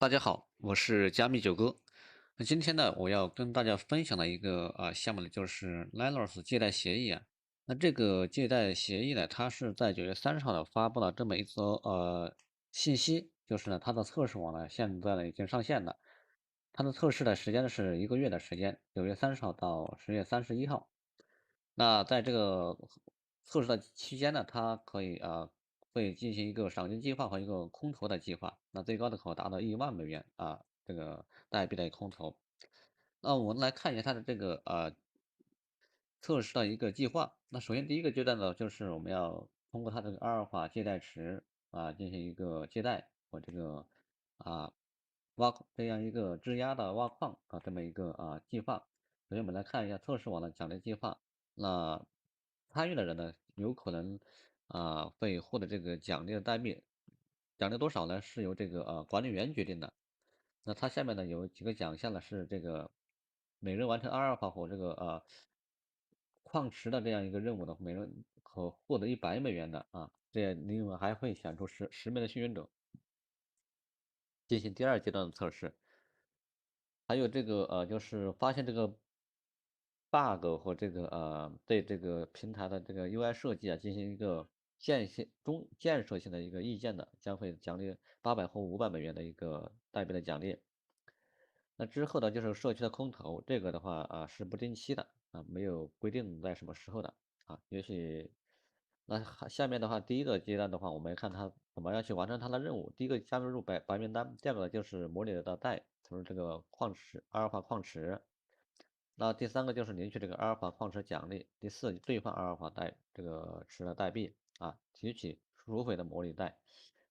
大家好，我是加密九哥。那今天呢，我要跟大家分享的一个项目呢，就是 Linos 借贷协议啊。那这个借贷协议呢，它是在9月30号呢发布了这么一则信息，就是呢它的测试网呢现在呢已经上线了。它的测试的时间呢是1个月的时间，9月30号到10月31号。那在这个测试的期间呢，它可以会进行一个赏金计划和一个空投的计划，那最高的可达到1万美元啊，这个代币的空投。那我们来看一下它的这个测试的一个计划。那首先第一个阶段呢，就是我们要通过它这个阿尔法借贷池进行一个借贷和这个啊这样一个质押的挖矿这么一个计划。首先我们来看一下测试网的奖励计划。那参与的人呢，有可能会获得这个奖励的代币，奖励多少呢？是由这个管理员决定的。那它下面呢有几个奖项呢，是这个每人完成阿尔法或这个矿池的这样一个任务的，每人可获得100美元的这另外还会选出十名的幸运者进行第二阶段的测试。还有这个就是发现这个 bug 和这个对这个平台的这个 UI 设计进行一个建设性的一个意见的，将会奖励800或500美元的一个代币的奖励。那之后呢，就是社区的空投，这个的话是不定期的没有规定在什么时候的也许那下面的话，第一个阶段的话，我们看它怎么样去完成它的任务。第一个加入白名单，第二个呢就是模拟的代，就是这个矿池阿尔法矿池。那第三个就是领取这个阿尔法矿池奖励，第四兑换阿尔法这个池的代币提取赎回的模拟代。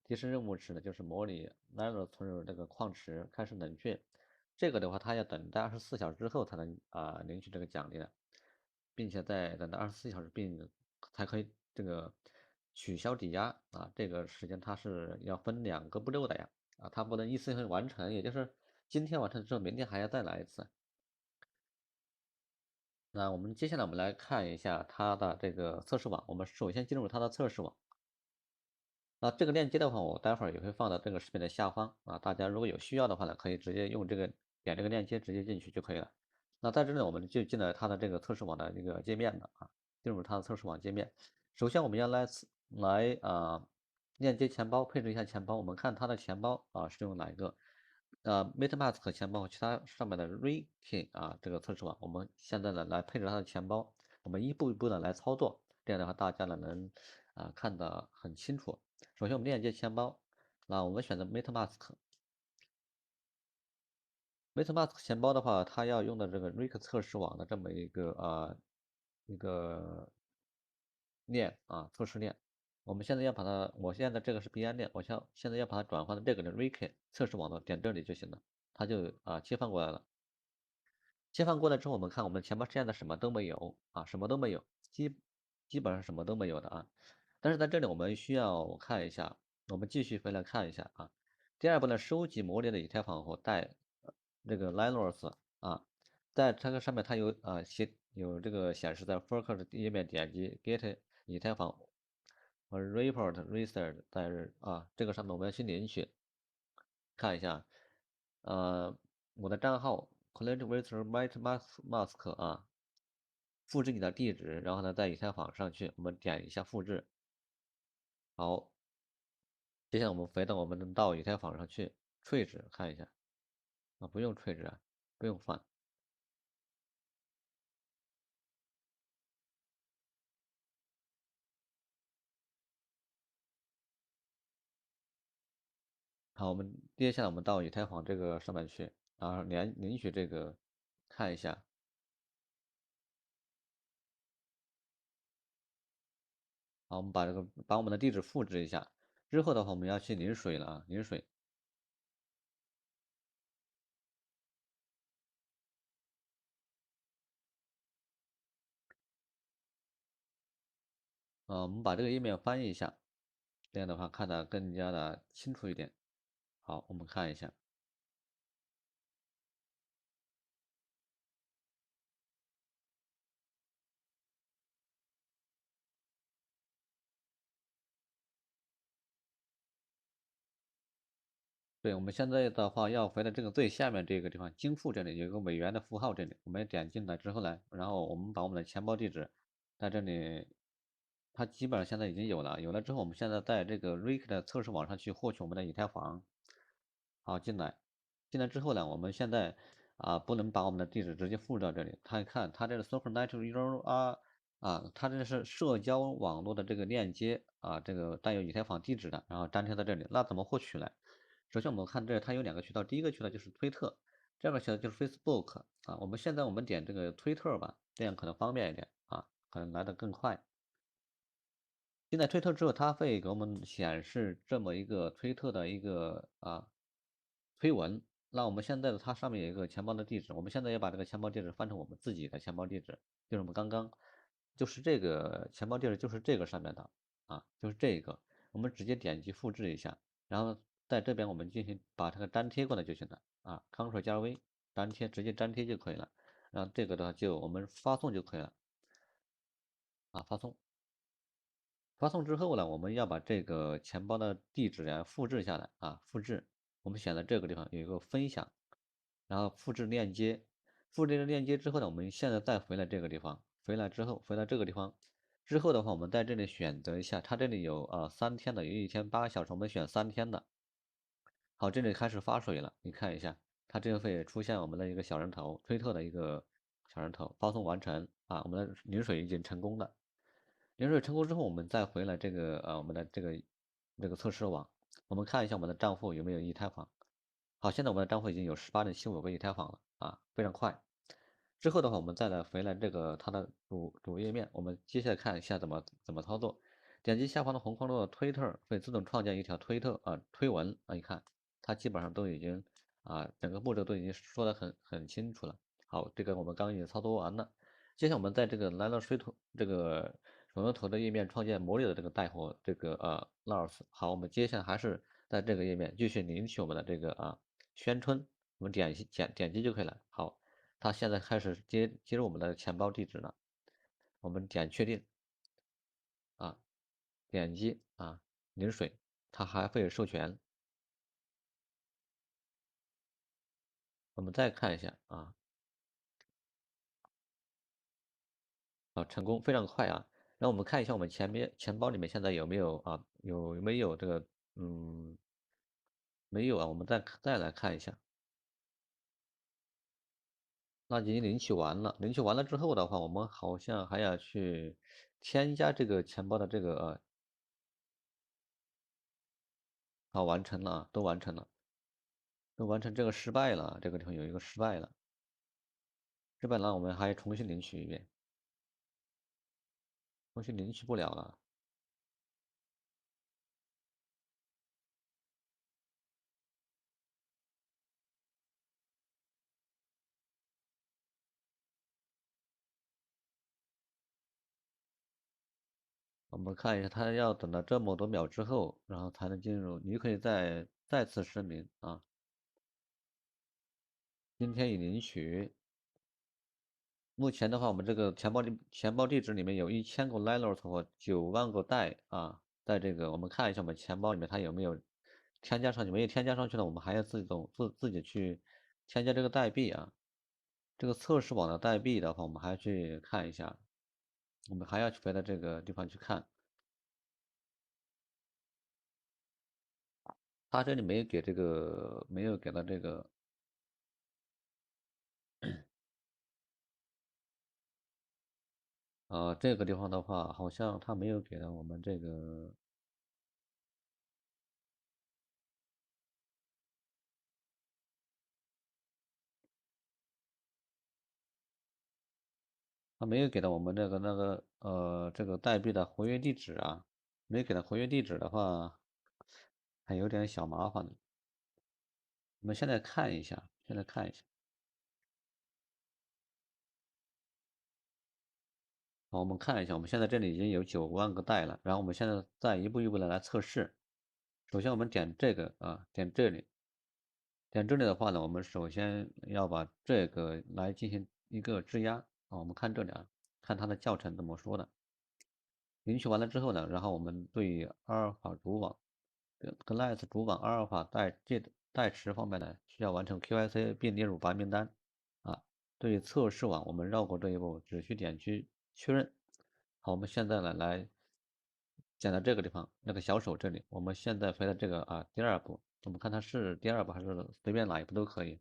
第四任务池呢就是模拟 Nano 存入这个矿池开始冷却，这个的话它要等待24小时之后才能领取这个奖励的，并且在等待24小时才可以这个取消抵押这个时间它是要分2个步骤的呀它不能一次性完成，也就是今天完成之后，明天还要再来一次。那我们接下来我们来看一下它的这个测试网，我们首先进入它的测试网。那这个链接的话，我待会儿也会放到这个视频的下方大家如果有需要的话呢，可以直接用点这个链接直接进去就可以了。那在这里我们就进了它的这个测试网的一个界面了进入它的测试网界面。首先我们要来链接钱包，配置一下钱包。我们看它的钱包是用哪一个？MetaMask 钱包和其他上面的 Rake 这个测试网，我们现在呢来配置它的钱包，我们一步一步的来操作，这样的话大家呢能看得很清楚。首先我们链接钱包，那我们选择 MetaMask 钱包的话，它要用的这个 Rick 测试网的这么一个链测试链。我们现在要把它，我现在这个是币安链，现在要把它转换到这个的 Rick 测试网的，点这里就行了，它就切换过来了。切换过来之后，我们看我们钱包现在什么都没有什么都没有，基本上什么都没有的但是在这里我们需要看一下，我们继续回来看一下第二步呢，收集模拟的以太坊和这个 Linos 在这个上面它有这个显示在 Focus 页面点击 Get 以太坊和 Report Research 这个上面我们要去领取，看一下我的账号 Client with MetaMask 复制你的地址，然后呢在以太坊上去，我们点一下复制。好，接下来我们回到我们的到以太坊上去绘制看一下不用绘制不用放。好，我们接下来我们到以太坊这个上面去，然后领取这个看一下。好，我们把我们的地址复制一下，之后的话我们要去领水了领水。我们把这个页面翻译一下，这样的话看得更加的清楚一点。好，我们看一下。对，我们现在的话要回到这个最下面这个地方，金库这里有一个美元的符号，这里我们点进来之后呢，然后我们把我们的钱包地址在这里，它基本上现在已经有了，有了之后，我们现在在这个 Rick 的测试网上去获取我们的以太坊。好，进来，进来之后呢，我们现在不能把我们的地址直接复制到这里，它看它这个 Social Network URL 它这是社交网络的这个链接这个带有以太坊地址的，然后粘贴在这里，那怎么获取呢？首先我们看这它有两个渠道，第一个渠道就是推特，第二个渠道就是 Facebook 我们点这个推特吧，这样可能方便一点可能来得更快。进在推特之后，它会给我们显示这么一个推特的一个推文。那我们现在的它上面有一个钱包的地址，我们现在要把这个钱包地址换成我们自己的钱包地址，就是我们刚刚就是这个钱包地址就是这个上面的就是这个，我们直接点击复制一下，然后在这边我们进行把这个粘贴过来就行了Ctrl 加 V 粘贴，直接粘贴就可以了。然后这个的话就我们发送就可以了发送。发送之后呢，我们要把这个钱包的地址复制下来复制。我们选择这个地方有一个分享，然后复制链接。复制了链接之后呢，我们现在再回来这个地方，回来之后回到这个地方之后的话，我们在这里选择一下，它这里有3天的，有1天8个小时，我们选3天的。好，这里开始发水了，你看一下，它这个会出现我们的一个小人头，推特的一个小人头，发送完成我们的领水已经成功了。领水成功之后，我们再回来这个我们的这个测试网，我们看一下我们的账户有没有以太坊。好，现在我们的账户已经有18.75个以太坊了非常快。之后的话，我们再来回来这个它的主页面，我们接下来看一下怎么操作。点击下方的红框中的推特，会自动创建一条推特推文你看它基本上都已经整个步骤都已经说得很清楚了。好，这个我们刚刚已经操作完了。接下来我们在这个来到水图这个手龙头的页面创建魔力的这个带货这个Lars。好，我们接下来还是在这个页面继续领取我们的这个宣春，我们点击就可以了。好，它现在开始接入我们的钱包地址了，我们点确定啊，点击领水，它还会授权。我们再看一下成功，非常快然后我们看一下我们前面钱包里面现在有没有有没有这个没有我们再来看一下。那已经领取完了，领取完了之后的话，我们好像还要去添加这个钱包的这个完成了都完成了，都完成这个失败了，这个地方有一个失败了，失败了，我们还重新领取一遍，重新领取不了了。我们看一下，它要等到这么多秒之后，然后才能进入。你可以再次声明今天已领取。目前的话，我们这个钱包地址里面有1000个 Linos 和9万个代在这个我们看一下我们钱包里面它有没有添加上去，没有添加上去呢，我们还要自己去添加这个代币这个测试网的代币的话，我们还要去看一下，我们还要去回到这个地方去看，它这里没有给这个没有给到这个这个地方的话，好像它没有给到我们这个。他没有给到我们这个代币的活跃地址没给到活跃地址的话，还有点小麻烦的。我们现在看一下，好，我们看一下，我们现在这里已经有9万个代了，然后我们现在再一步一步的来测试。首先我们点这个点这里，点这里的话呢，我们首先要把这个来进行一个质押我们看这里看它的教程怎么说的。领取完了之后呢，然后我们对阿尔法主网跟 Nice 主网阿尔法代持方面呢，需要完成 QIC 并列入白名单啊。对于测试网，我们绕过这一步，只需点击确认。好，我们现在呢来剪到这个地方，那个小手这里，我们现在回到这个第二步，我们看它是第二步还是随便哪一步都可以。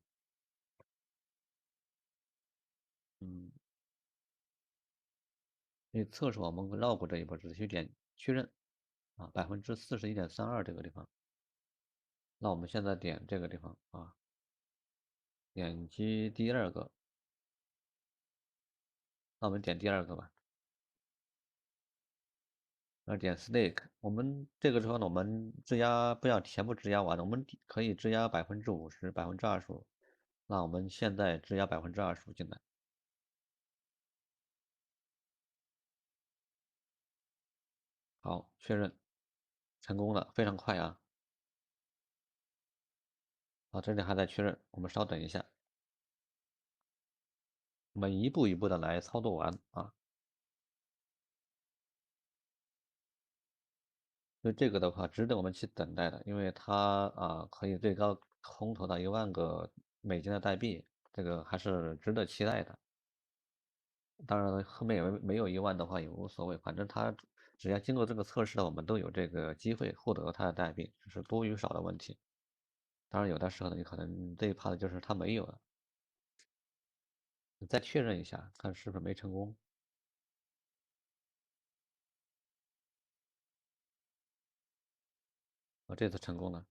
嗯，因为测试网我们绕过这一步，只需点确认啊，41.32%这个地方。那我们现在点这个地方啊，点击第二个，那我们点第二个吧。点 stake，我们这个时候呢，我们质押不要全部质押完了，我们可以质押50%、25%。那我们现在质押25%进来，好，确认成功了，非常快啊！啊，这里还在确认，我们稍等一下，我们一步一步的来操作完啊。所以这个的话，值得我们去等待的，因为它可以最高空投到1万个美金的代币，这个还是值得期待的。当然了，后面没有1万的话也无所谓，反正它只要经过这个测试的，我们都有这个机会获得它的代币，只是多与少的问题。当然，有的时候呢，你可能最怕的就是它没有了，你再确认一下，看是不是没成功。这次成功了。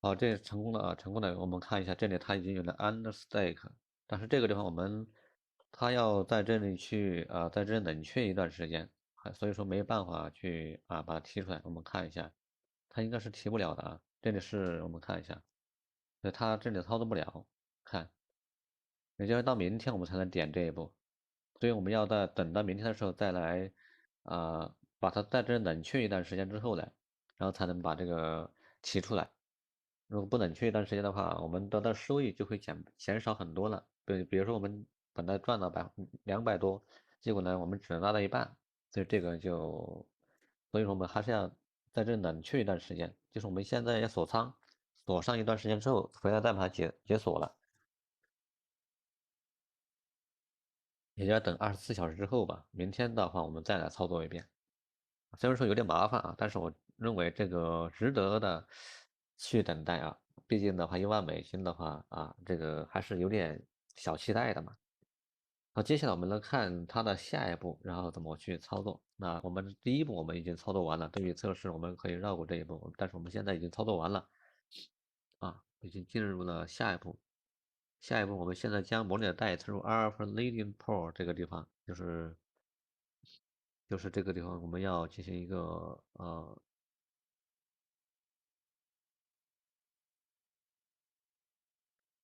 好，这成功了啊，成功了。我们看一下，这里它已经有了 understake，但是这个地方它要在这里去在这里冷却一段时间，所以说没有办法去把它提出来。我们看一下，它应该是提不了的啊。这里是我们看一下，它这里操作不了，看，也就是到明天我们才能点这一步，所以我们要等到明天的时候再来把它在这里冷却一段时间之后呢，然后才能把这个提出来。如果不冷却一段时间的话，我们得到收益就会减少很多了。比如说我们本来赚了200多，结果呢我们只能拿到一半，所以这个就，所以说我们还是要在这冷却一段时间，就是我们现在要锁仓，锁上一段时间之后，回来再把它解锁了，也就要等24小时之后吧。明天的话我们再来操作一遍。虽然说有点麻烦啊，但是我认为这个值得的去等待啊。毕竟的话，1万美金的话这个还是有点小期待的嘛。好，接下来我们来看它的下一步，然后怎么去操作。那我们第一步我们已经操作完了，对于测试我们可以绕过这一步，但是我们现在已经操作完了已经进入了下一步。下一步我们现在将模拟的代存入 Alpha Leading Pool 这个地方，就是这个地方我们要进行一个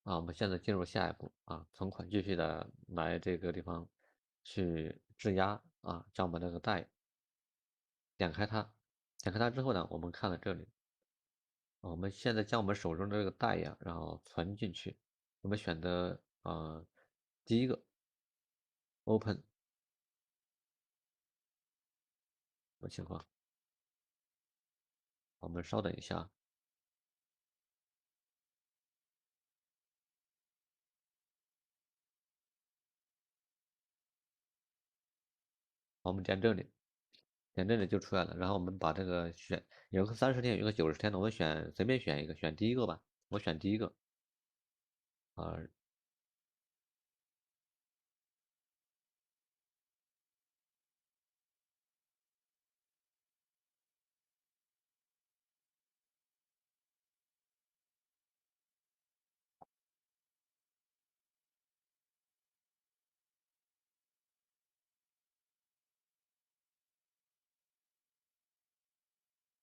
我们现在进入下一步存款继续的来这个地方去质押将我们这个贷点开它，点开它之后呢，我们看了这里，我们现在将我们手中的这个贷呀，然后存进去，我们选择第一个 open 什么情况？我们稍等一下，我们点这里，点这里就出来了，然后我们把这个有个30天，有个90天的，我们随便选一个，选第一个吧，我选第一个啊。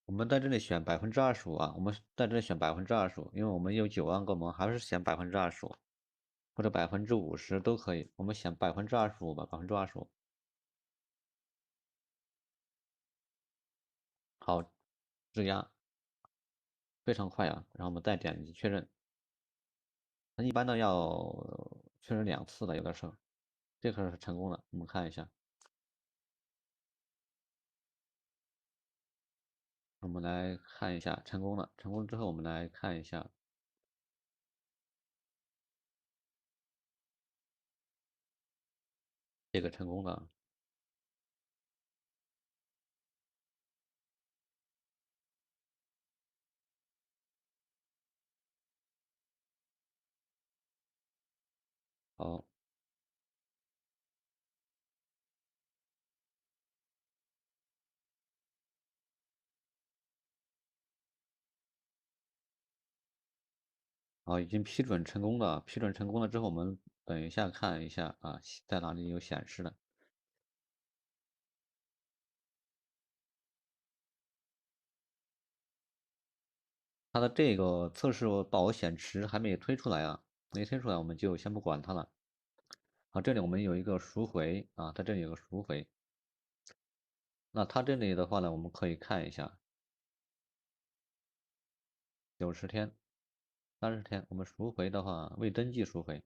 我们在这里选25%我们在这里选25%，因为我们有9万个，我们还是选25%，或者50%都可以。我们选25%吧，25%。好，质押非常快啊，然后我们再点击确认。它一般都要确认2次的，有的时候，这个是成功的。我们看一下，我们来看一下成功了。成功之后，我们来看一下这个成功的。好，好，已经批准成功了。批准成功了之后，我们等一下看一下啊，在哪里有显示的。它的这个测试保险池还没推出来啊，没推出来，我们就先不管它了。好，这里我们有一个赎回啊，在这里有个赎回。那它这里的话呢，我们可以看一下90天、30天，我们赎回的话未登记赎回。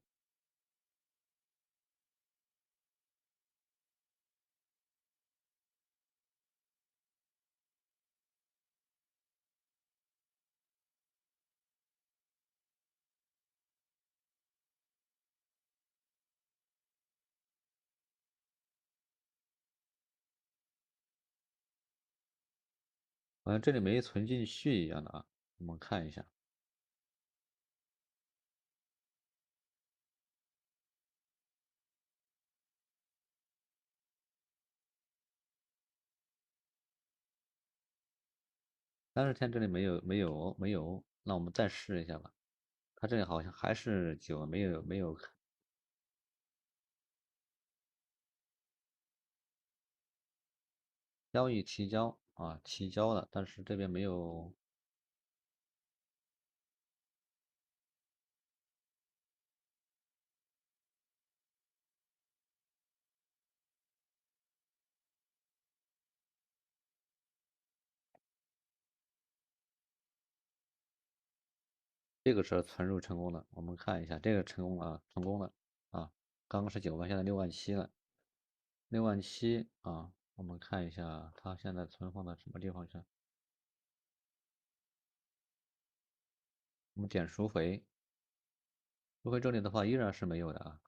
好像这里没存进去一样的啊，我们看一下。30天这里没有，那我们再试一下吧。它这里好像还是9，没有交易提交啊，提交了，但是这边没有。这个是存入成功了，我们看一下，这个成功了啊，成功了啊，刚刚是9万，现在67000了，67000啊，我们看一下它现在存放到什么地方去，我们点赎回，赎回这里的话依然是没有的啊，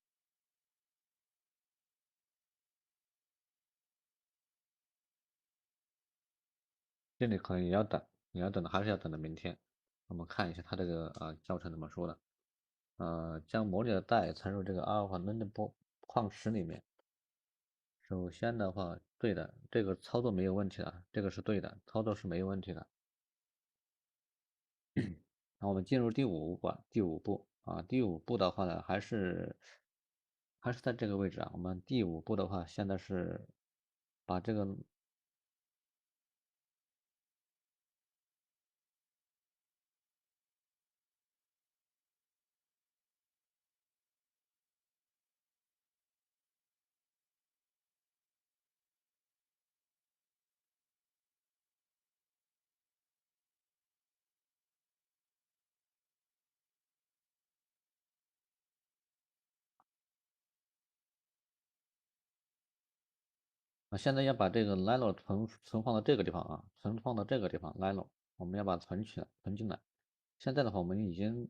这里可能也要等，你要等的还是要等到明天，我们看一下它这个教程怎么说的，将模拟的带存入这个阿尔法 n 的矿池里面。首先的话，对的，这个操作没有问题的，这个是对的，操作是没有问题的。那我们进入第五步啊，第五步的话呢，还是在这个位置啊。我们第五步的话，现在是把这个现在要把这个 Lilo 存放到这个地方啊，存放到这个地方 Lilo，我们要把它存进来。现在的话，我们已经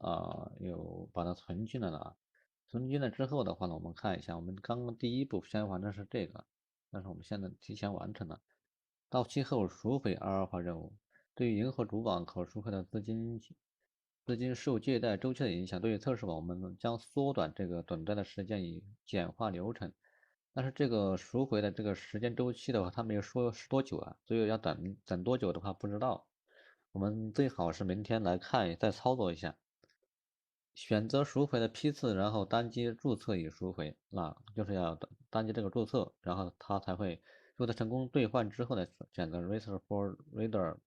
有把它存进来了啊。存进来之后的话呢，我们看一下，我们刚刚第一步先完成是这个，但是我们现在提前完成了。到期后赎回阿尔法任务，对于银河主网可赎回的资金受借贷周期的影响，对于测试网我们将缩短这个等待的时间，以简化流程。但是这个赎回的这个时间周期的话，他没有说是多久啊，所以要等多久的话不知道。我们最好是明天来看，再操作一下，选择赎回的批次，然后单击注册已赎回，那就是要单击这个注册，然后它才会，如果它成功兑换之后呢，选择 register for reader，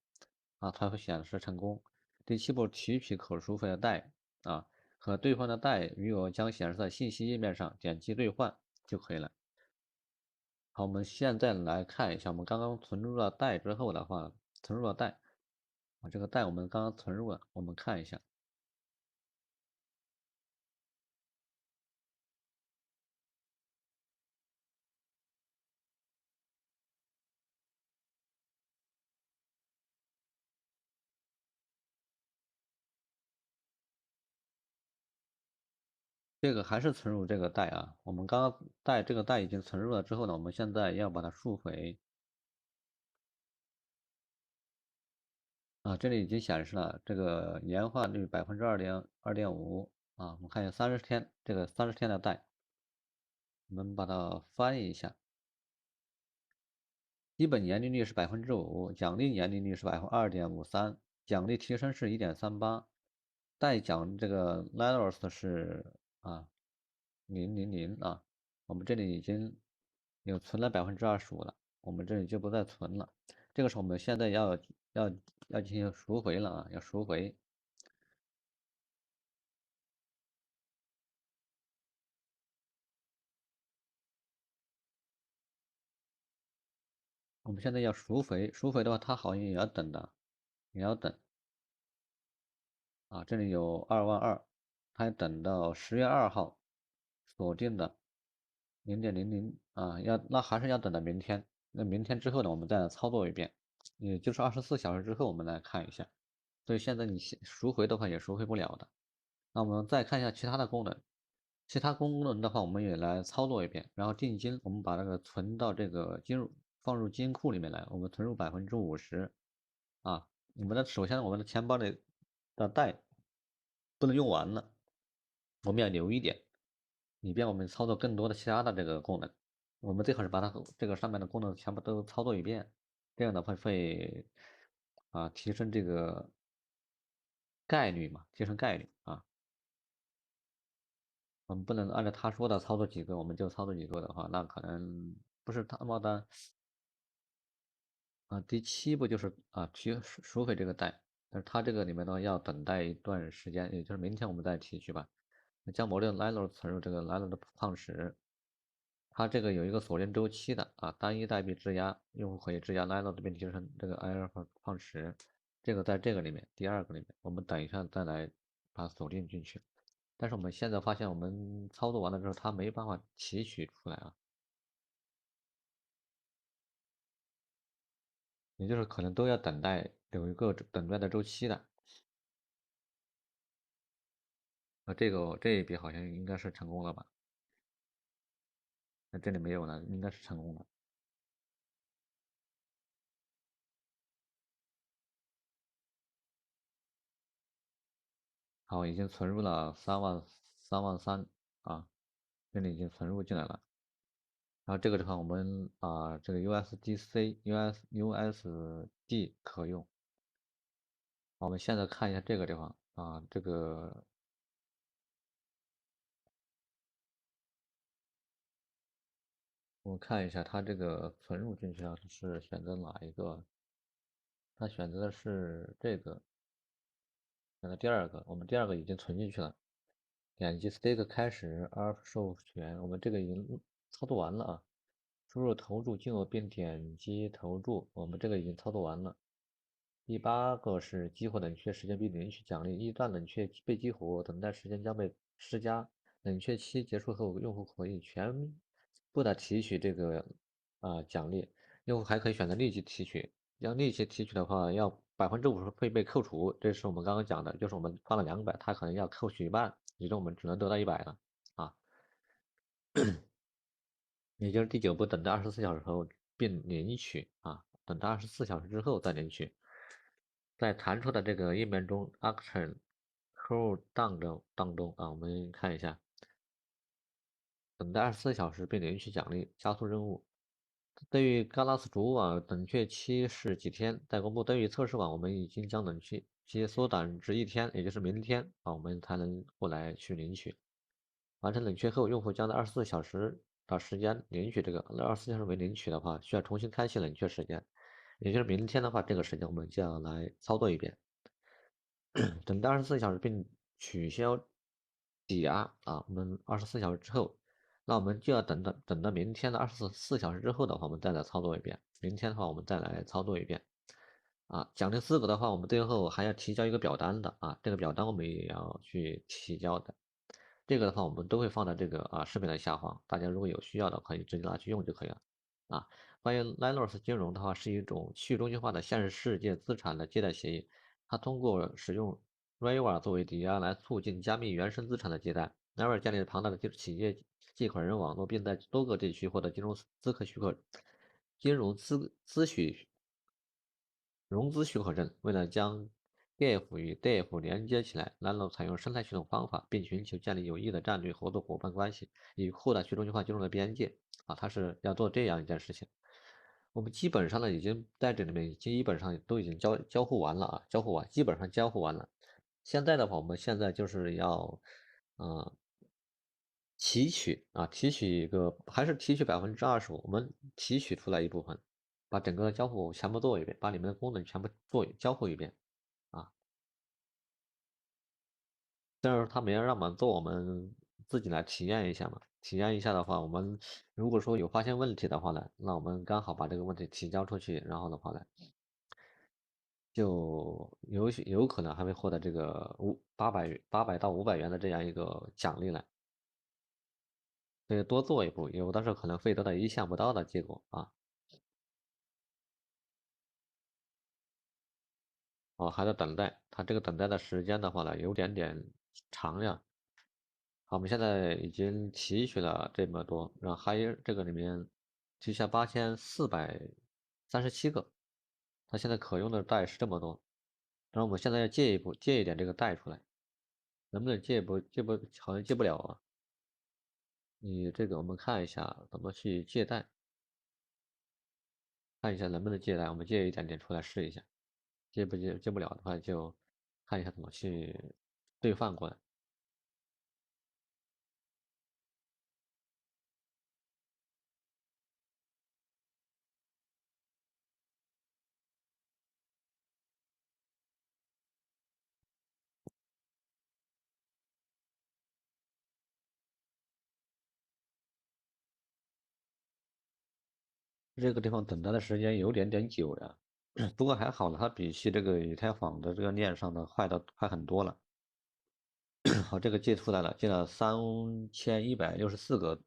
才会显示成功。第七步，提取可赎回的贷啊，可兑换的贷余额将显示在信息页面上，点击兑换就可以了。好，我们现在来看一下，我们刚刚存入了贷之后的话，存入了贷这个贷我们刚刚存入了，我们看一下。这个还是存入这个袋啊。我们刚刚这个袋已经存入了之后呢，我们现在要把它赎回啊。这里已经显示了这个年化率2.5%啊。我们看一下30天，这个30天的袋，我们把它翻译一下。基本年利率是5%，奖励年利率是2.53%，奖励提升是1.38%，代奖这个 Ladders 是000啊。我们这里已经有存了25%了，我们这里就不再存了。这个是我们现在要进行赎回了啊，要赎回。我们现在要赎回，赎回的话，它好像也要等的，也要等啊。这里有22000，它要等到10月2号锁定的。0.00啊，那还是要等到明天。那明天之后呢，我们再来操作一遍，也就是24小时之后，我们来看一下。所以现在你赎回的话也赎回不了的。那我们再看一下其他的功能，其他功能的话，我们也来操作一遍。然后定金，我们把那个存到这个放入金库里面来，我们存入50%啊。首先我们的钱包里的袋不能用完了，我们要留一点，以便我们操作更多的其他的这个功能。我们最好是把它这个上面的功能全部都操作一遍，这样的话会提升这个概率嘛，提升概率啊。我们不能按照他说的操作几个我们就操作几个的话，那可能不是他妈的第7步就是提赎回这个贷，但是它这个里面呢要等待一段时间，也就是明天我们再提取吧。将某种 Lilo 存入这个 Lilo 的矿池，它这个有一个锁定周期的单一代币质押，用户可以质押 Lilo 的并提升这个 Alpha 矿池，这个在这个里面第二个里面，我们等一下再来把它锁定进去。但是我们现在发现，我们操作完了之后，它没办法提取出来啊，也就是可能都要等待，有一个等待的周期的。这一笔好像应该是成功了吧？那这里没有了，应该是成功了。好，已经存入了3万3啊，这里已经存入进来了。然后这个地方我们这个 USDC、USD 可用。我们现在看一下这个地方这个我看一下它这个存入进去是选择哪一个？它选择的是这个，选择第二个。我们第二个已经存进去了。点击 Stake 开始 ARP 授权，我们这个已经操作完了啊。输入投注金额并点击投注，我们这个已经操作完了。第8个是激活冷却时间并领取奖励，一旦冷却被激活，等待时间将被施加。冷却期结束后，用户可以全部的提取这个奖励。用户还可以选择立即提取，要立即提取的话，要50%会被扣除。这是我们刚刚讲的，就是我们花了200，它可能要扣取一半，也就是我们只能得到100了啊。也就是第9步，等待24小时后并领取等待24小时之后再领取。在弹出的这个页面中，Action Cooldown 当中我们看一下，等待24小时并领取奖励，加速任务。对于 Galas 主网冷却期是几天？待公布。对于测试网，我们已经将冷却期缩短至1天，也就是明天我们才能过来去领取。完成冷却后，用户将在24小时的时间领取这个。24小时没领取的话，需要重新开启冷却时间，也就是明天的话，这个时间我们就要来操作一遍。等待24小时并取消抵押我们24小时之后，那我们就要等到明天的24小时之后的话，我们再来操作一遍。明天的话，我们再来操作一遍。奖励资格的话，我们最后还要提交一个表单的这个表单我们也要去提交的。这个的话，我们都会放在这个视频的下方，大家如果有需要的，可以直接拿去用就可以了。关于 Linos 金融的话，是一种去中心化的现实世界资产的借贷协议，它通过使用 Riva 作为抵押来促进加密原生资产的借贷。Naver 建立了庞大的企业借款人网络，并在多个地区获得金融资许融资许可证。为了将 GIF 与 DIF 连接起来，Nano 采用生态系统方法，并寻求建立有益的战略合作伙伴关系，以扩大去中心化金融的边界。它是要做这样一件事情。我们基本上呢，已经在这里面基本上都已经交互完了交互完，基本上交互完了。现在的话，我们现在就是要，呃，提取一个，还是提取25%，我们提取出来一部分，把整个交互全部做一遍，把里面的功能全部交互一遍。啊，但是他没有让我们做，我们自己来体验一下嘛。体验一下的话，我们如果说有发现问题的话呢，那我们刚好把这个问题提交出去，然后的话呢，就有可能还会获得这个800到500元的这样一个奖励呢。所以多做一步，有的时候可能会得到意想不到的结果啊。还在等待，它这个等待的时间的话呢，有点点长呀。好，我们现在已经提取了这么多，然后还有这个里面提下8437个，它现在可用的带是这么多。然后我们现在要借一点这个带出来，能不能借不借不好像借不了啊？你这个我们看一下怎么去借贷，看一下能不能借贷，我们借一点点出来试一下，借不了的话就看一下怎么去兑换过来。这个地方等待的时间有点点久呀，不过还好了，它比起这个以太坊的这个链上的快很多了。好，这个借出来了，借了3164个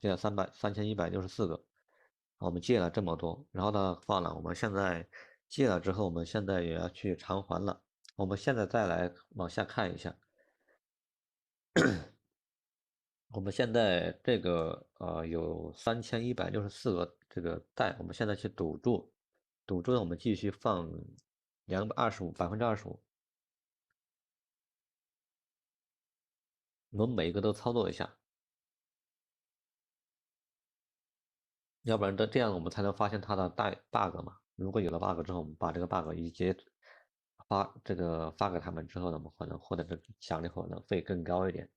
借了3164个。我们借了这么多，然后的话呢，我们现在借了之后，我们现在也要去偿还了。我们现在再来往下看一下，我们现在这个有3164个这个贷，我们现在去赌注，赌注呢我们继续放25%，我们每一个都操作一下，要不然这样我们才能发现它的大 bug 嘛。如果有了 bug 之后，我们把这个 bug 发给他们之后呢，我们可能获得的奖励可能会更高一点。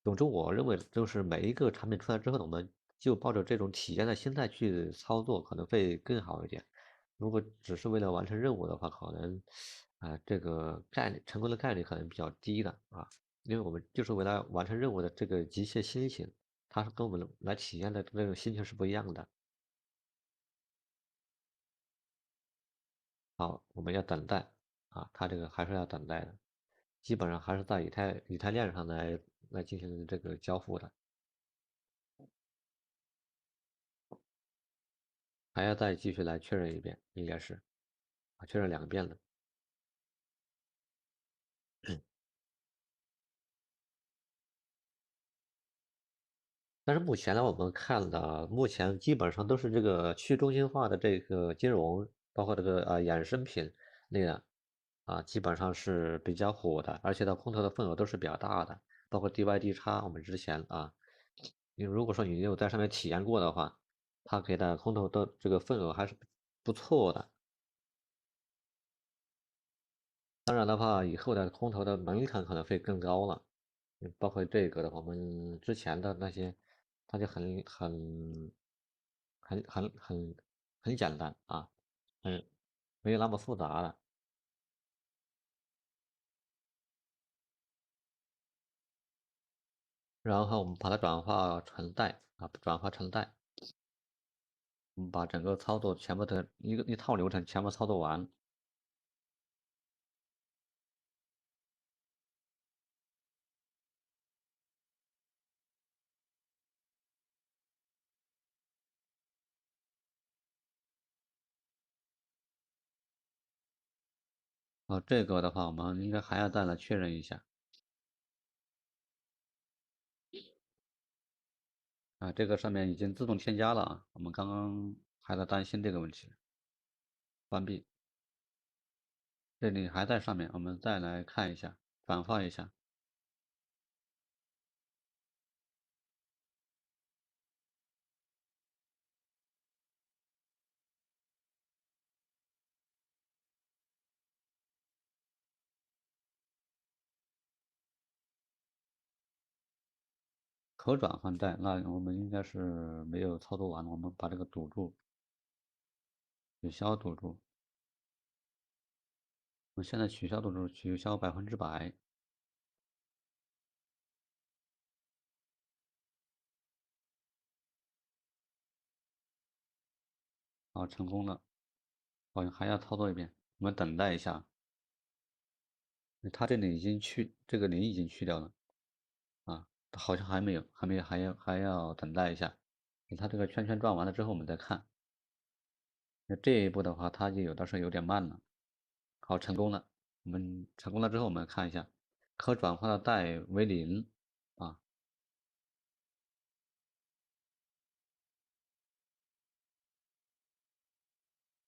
总之，我认为就是每一个产品出来之后呢，我们就抱着这种体验的心态去操作，可能会更好一点。如果只是为了完成任务的话，可能这个成功的概率可能比较低的因为我们就是为了完成任务的这个急切心情，它是跟我们来体验的那种心情是不一样的。好，我们要等待它这个还是要等待的，基本上还是在以太链上来进行这个交付的，还要再继续来确认一遍，应该是确认2遍了。但是目前呢，我们看的目前基本上都是这个去中心化的这个金融，包括这个衍生品类的基本上是比较火的，而且它空投的份额都是比较大的，包括 DYD 叉，我们之前你如果说你有在上面体验过的话，它给的空投的这个份额还是不错的。当然的话，以后的空投的门槛可能会更高了，包括这个的话，我们之前的那些，它就很很很很简单嗯，没有那么复杂了。然后我们把它转化成代，我们把整个操作全部的一套流程全部操作完。这个的话，我们应该还要再来确认一下啊。这个上面已经自动添加了啊，我们刚刚还在担心这个问题。关闭，这里还在上面，我们再来看一下，转发一下，可转换带，那我们应该是没有操作完，我们把这个堵住，取消堵住。我现在取消堵住，取消100%，好，成功了。好像还要操作一遍，我们等待一下。它这里已经去，这个零已经去掉了啊，好像还没有，还没有，还要等待一下。等它这个圈圈转完了之后，我们再看。那这一步的话，它就有的时候有点慢了。好，成功了。我们成功了之后，我们看一下，可转化的带为零啊。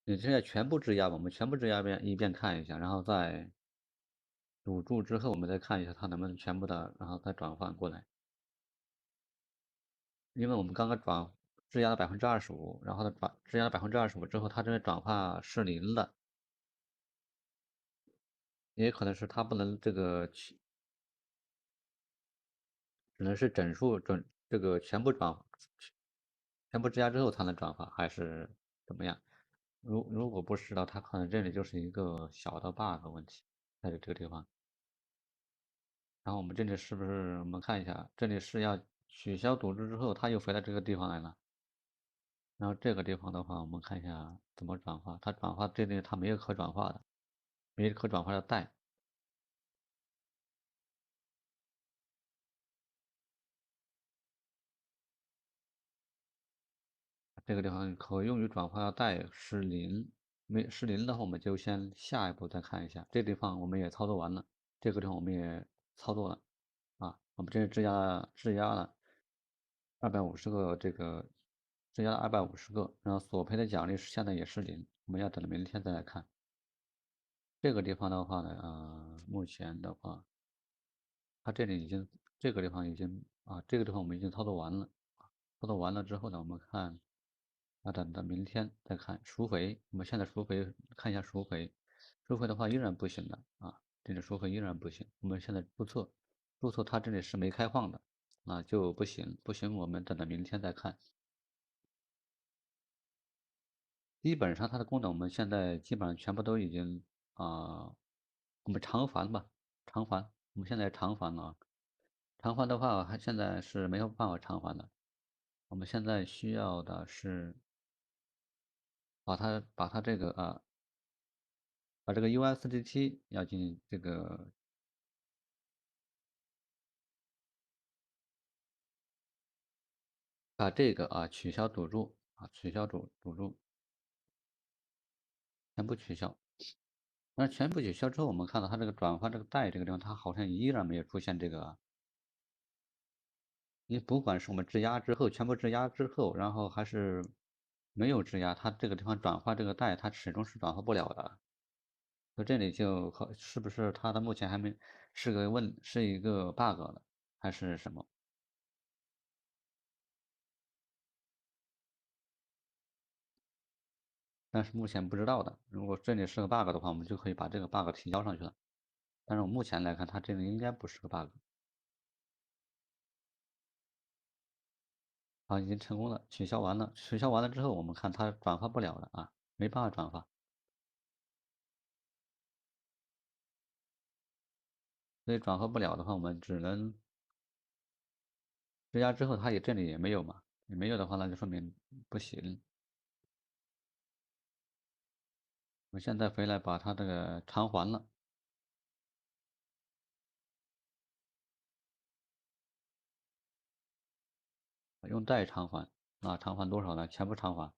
你现在全部质押吧，我们全部质押一遍看一下，然后再堵住之后，我们再看一下它能不能全部的，然后再转换过来。因为我们刚刚质押了25%，然后质押了25%之后，它这个转化是零的，也可能是它不能这个只能是整数这个全部质押之后才能转化，还是怎么样？如果不是的，它可能这里就是一个小的 bug 问题，在这个地方。然后我们这里是不是我们看一下，这里是要取消堵住之后，它又回到这个地方来了。然后这个地方的话，我们看一下怎么转化。它转化这里它没有可转化的，没有可转化的带，这个地方可用于转化的带是零，没是零的话，我们就先下一步再看一下。这地方我们也操作完了，这个地方我们也操作了啊，我们这是质押了250个质押了250个，然后索赔的奖励现在也是零，我们要等到明天再来看。这个地方的话呢，目前的话，它这里已经这个地方已经这个地方我们已经操作完了，操作完了之后呢，我们看等到明天再看赎回。我们现在赎回看一下赎回，赎回的话依然不行的啊，这里赎回依然不行。我们现在注册它这里是没开放的就不行，不行我们等到明天再看。基本上它的功能我们现在基本上全部都已经我们偿还吧，偿还，我们现在偿还了。偿还的话，还现在是没有办法偿还的。我们现在需要的是把它这个把这个 USDT 要进行这个把这个取消赌注取消赌注，全部取消。那全部取消之后，我们看到它这个转换这个带这个地方，它好像依然没有出现这个。你不管是我们质押之后，全部质押之后，然后还是没有质押，它这个地方转化这个带，它始终是转化不了的。所以这里是不是它的目前还没是一个 bug 的，还是什么？但是目前不知道的。如果这里是个 bug 的话，我们就可以把这个 bug 提交上去了。但是我目前来看，它这里应该不是个 bug。好，已经成功了，取消完了。取消完了之后，我们看它转化不了了没办法转化。所以转化不了的话，我们只能质押之后，它这里也没有嘛，也没有的话，那就说明不行。我现在回来把它这个偿还了，用贷偿还偿还多少呢？全部偿还。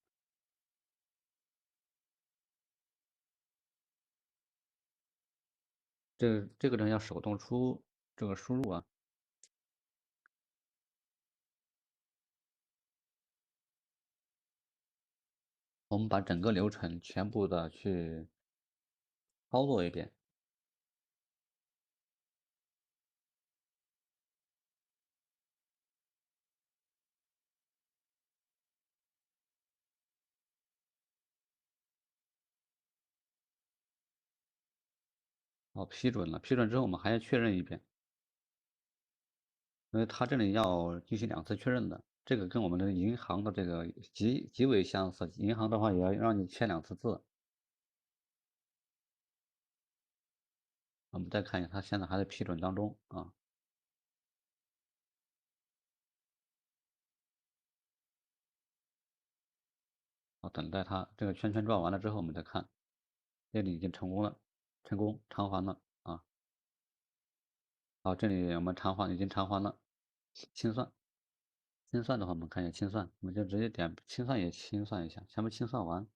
这个人要手动这个输入啊。我们把整个流程全部的去操作一遍。好，批准了，批准之后我们还要确认一遍，因为他这里要进行2次确认的，这个跟我们的银行的这个极为相似，银行的话也要让你签2次字。我们再看一下，他现在还在批准当中啊。好，等待它这个圈圈转完了之后，我们再看，这里已经成功了，成功偿还了啊。好，这里我们已经偿还了，清算。清算的话，我们看一下清算，我们就直接点清算也清算一下，全部清算完。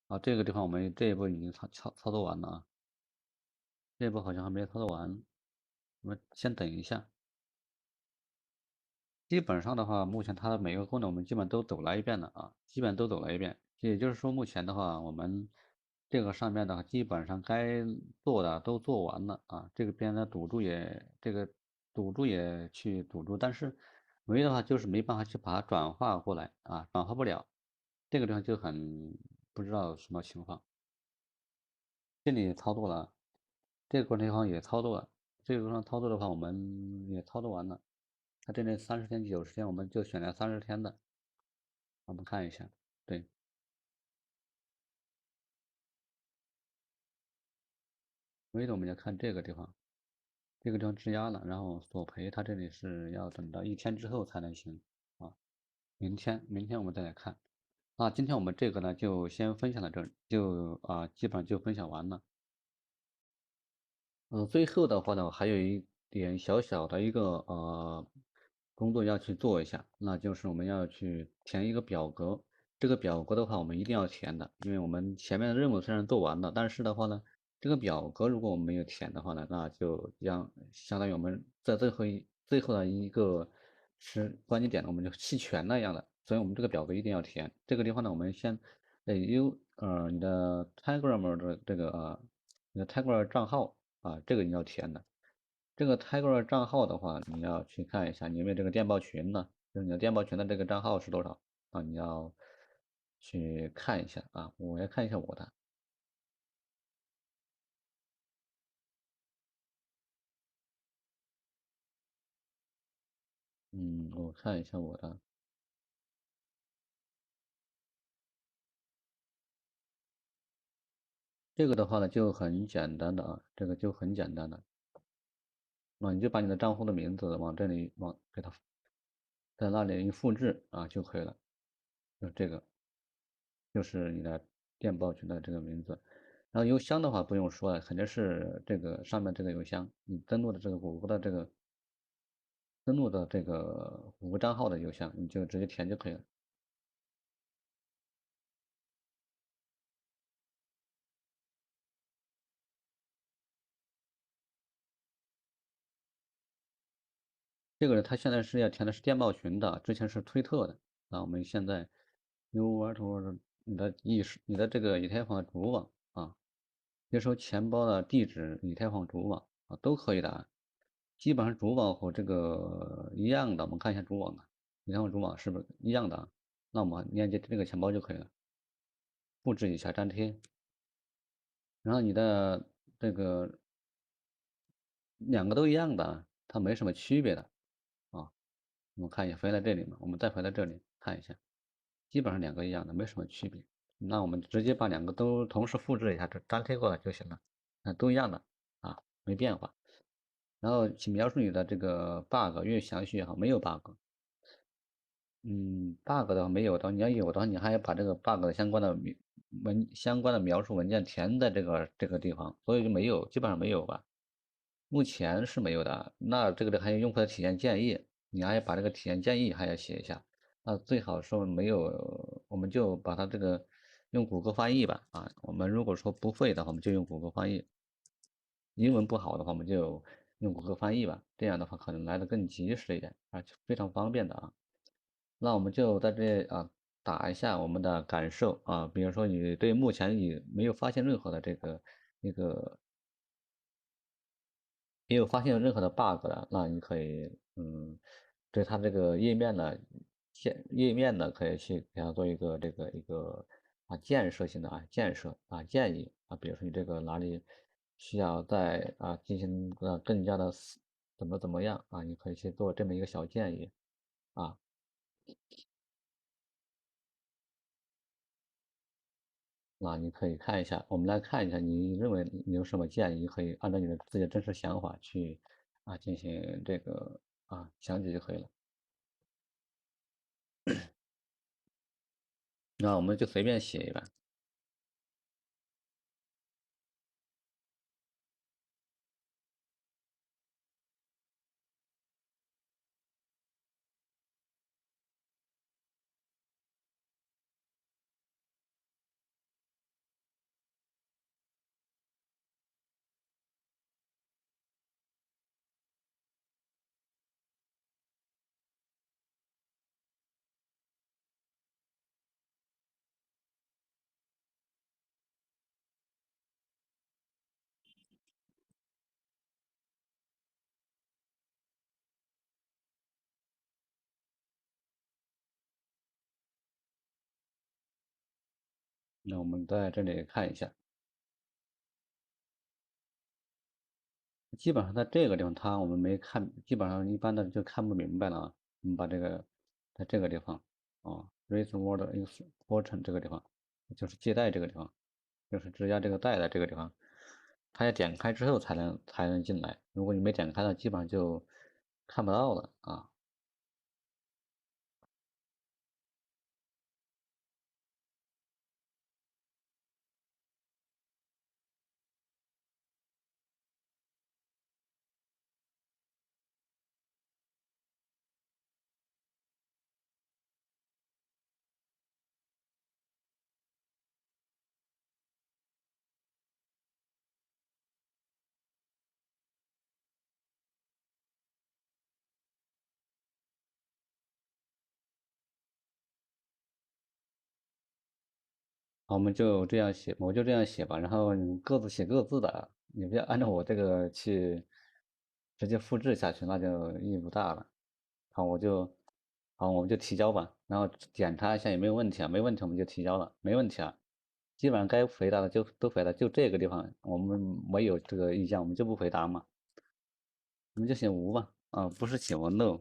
啊，这个地方我们这一步已经操作完了啊，这一步好像还没操作完，我们先等一下。基本上的话，目前它的每个功能我们基本都走了一遍了啊，基本都走了一遍。也就是说，目前的话，我们这个上面的话，基本上该做的都做完了啊。这个边的赌注也去堵住，但是唯一的话就是没办法去把它转化过来啊，转化不了。这个地方就很不知道什么情况。这里也操作了，这个过程地方也操作了，这个过程操作的话，我们也操作完了。它这里30天、90天，我们就选了30天的，我们看一下。对，唯一的我们要看这个地方，这个地方质押了，然后索赔，它这里是要等到1天之后才能行啊。明天我们再来看。啊，今天我们这个呢就先分享到这儿，基本上就分享完了。最后的话呢，还有一点小小的一个工作要去做一下，那就是我们要去填一个表格。这个表格的话，我们一定要填的，因为我们前面的任务虽然做完了，但是的话呢，这个表格如果我们没有填的话呢，那就相当于我们在最后的一个是关键点呢，我们就弃权了一样的。所以我们这个表格一定要填。这个地方呢，我们先你的 Telegram 的你的 Telegram 账号。啊，这个你要填的。这个 Tiger 账号的话，你要去看一下你有没有这个电报群呢？就是你的电报群的这个账号是多少啊？你要去看一下啊。我要看一下我的，我看一下我的。这个的话呢就很简单的啊，这个就很简单的。你就把你的账户的名字往这里给它在那里一复制啊就可以了。就是这个，就是你的电报群的这个名字。然后邮箱的话不用说了，肯定是这个上面这个邮箱，你登录的这个谷歌账号的邮箱，你就直接填就可以了。这个他现在是要填的是电报群的，之前是推特的。那我们现在 u r t 你的这个以太坊主网啊，接收钱包的地址以太坊主网啊都可以的啊。基本上主网和这个一样的，我们看一下主网啊，以太坊主网是不是一样的啊？那我们链接这个钱包就可以了，复制一下粘贴，然后你的这个两个都一样的啊，它没什么区别的啊。我们看一下，回来这里嘛，我们再回来这里看一下，基本上两个一样的，没什么区别。那我们直接把两个都同时复制一下，这粘贴过来就行了，都一样的啊，没变化。然后请描述你的这个 bug，越详细越好，没有 bug。bug 的话没有的，你要有的话，你还要把这个 bug 的相关的相关的描述文件填在这个地方，所以就没有，基本上没有吧。目前是没有的。那这个还有用户的体验建议，你还要把这个体验建议还要写一下。那最好说没有，我们就把它这个用谷歌翻译吧。啊，我们如果说不会的话，我们就用谷歌翻译。英文不好的话，我们就用谷歌翻译吧。这样的话可能来的更及时一点，而且非常方便的啊。那我们就在这打一下我们的感受啊，比如说你对目前你没有发现任何的那个没有发现任何的 bug 的，那你可以对它这个页面呢可以去给它做一个建设性的建议啊，比如说你这个哪里需要再进行更加的怎么样啊，你可以去做这么一个小建议啊。那你可以看一下，我们来看一下，你认为你有什么建议，可以按照你的自己的真实想法去进行这个详解就可以了。那我们就随便写一个。那我们在这里看一下，基本上在这个地方我们没看，基本上一般的就看不明白了啊。我们把这个在这个地方raise word important 这个地方，就是借贷这个地方，就是直接这个贷的这个地方，它要点开之后才能进来。如果你没点开呢，基本上就看不到了啊。好，我们就这样写，我就这样写吧，然后你各自写各自的啊，你不要按照我这个去直接复制下去，那就意义不大了。好，我们就提交吧，然后检查一下有没有问题啊，没问题我们就提交了，没问题啊，基本上该回答的就都回答，就这个地方我们没有这个意见，我们就不回答嘛，我们就写无吧，不是写我 no，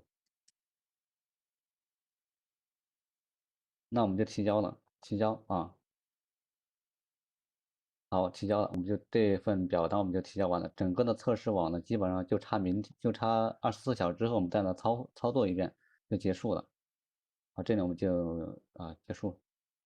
那我们就提交了，提交啊。好，提交了，我们就这份表单我们就提交完了。整个的测试网呢，基本上就差24小时之后，我们再来操作一遍就结束了。好，这里我们就结束。